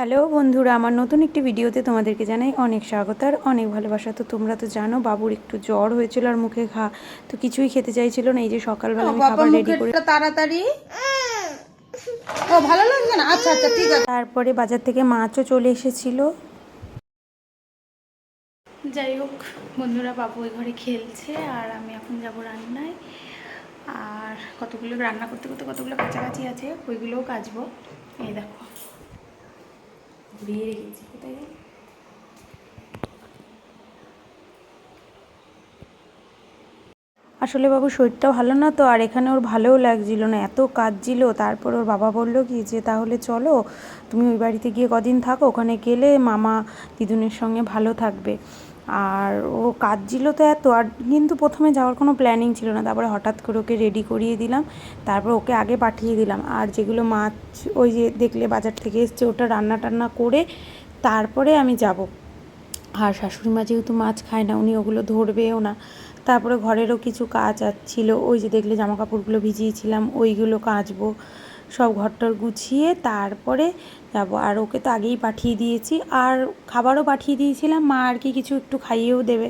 Hello বন্ধুরা, আমার নতুন একটি ভিডিওতে তোমাদেরকে জানাই অনেক স্বাগত আর অনেক ভালোবাসা। তো তোমরা তো জানো বাবুর একটু জ্বর হয়েছিল আর মুখে তো কিছুই খেতে চাইছিল না। এই যে সকালবেলা আমি খাবার রেডি করে তাড়াতাড়ি ও ভালো লাগছে না। আচ্ছা আচ্ছা ঠিক আছে। তারপরে বাজার থেকে মাছও চলে এসেছিল। যাই হোক বন্ধুরা, বাবু ওই ঘরে খেলছে আর আমি এখন যাব রান্নায়। আর কতগুলো রান্না করতে করতে কতগুলো কাছাকাছি আছে, ওইগুলোও কাচবো। এই দেখো ঘুরিয়ে রেখেছি কোথায়। আসলে বাবু শরীরটাও ভালো না তো, আর এখানে ওর ভালোও লাগছিল না, এত কাঁদছিল। তারপর ওর বাবা বলল কি যে তাহলে চলো তুমি ওই বাড়িতে গিয়ে কদিন থাকো, ওখানে গেলে মামা দিদুনের সঙ্গে ভালো থাকবে। আর ও কাঁদছিল তো এত, আর কিন্তু প্রথমে যাওয়ার কোনো প্ল্যানিং ছিল না। তারপরে হঠাৎ করে ওকে রেডি করিয়ে দিলাম, তারপর ওকে আগে পাঠিয়ে দিলাম। আর যেগুলো মাছ ওই যে দেখলে বাজার থেকে এসছে, ওটা রান্না টান্না করে তারপরে আমি যাব। আর শাশুড়ি মা যেহেতু মাছ খায় না, উনি ওগুলো ধরবেও না। তারপরে ঘরেরও কিছু কাজ ছিল, ওই যে দেখলে জামা কাপড়গুলো ভিজিয়েছিলাম ওইগুলো কাচবো, সব ঘরটর গুছিয়ে তারপরে যাব। আর ওকে তো আগেই পাঠিয়ে দিয়েছি, আর খাবারও পাঠিয়ে দিয়েছিলাম, মা আর কি কিছু একটু খাইয়েও দেবে।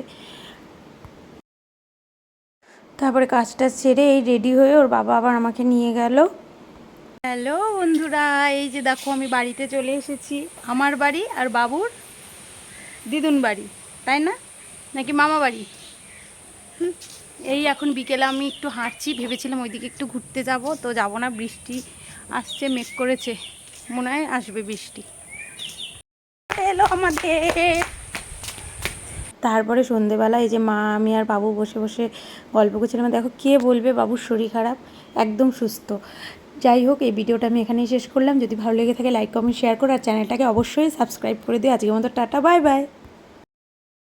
তারপরে কাজটা সেরে এই রেডি হয়ে ওর বাবা আবার আমাকে নিয়ে গেল। হ্যালো বন্ধুরা, এই যে দেখো আমি বাড়িতে চলে এসেছি। আমার বাড়ি আর বাবুর দিদুন বাড়ি, তাই না নাকি মামা বাড়ি? এই এখন বিকেলে আমি একটু হাঁটছি, ভেবেছিলাম ওইদিকে একটু ঘুরতে যাব, তো যাব না, বৃষ্টি আসছে, মেঘ করেছে, মনে হয় আসবে বৃষ্টি। এলো আমাদের। তারপরে সন্ধেবেলা এই যে মা আমি আর বাবু বসে বসে গল্প করছিলাম। দেখো কে বলবে বাবুর শরীর খারাপ, একদম সুস্থ। যাই হোক, এই ভিডিওটা আমি এখানেই শেষ করলাম। যদি ভালো লেগে থাকে লাইক কমেন্ট শেয়ার করো, আর চ্যানেলটাকে অবশ্যই সাবস্ক্রাইব করে দিও। আজকের মতো টাটা, বাই বাই।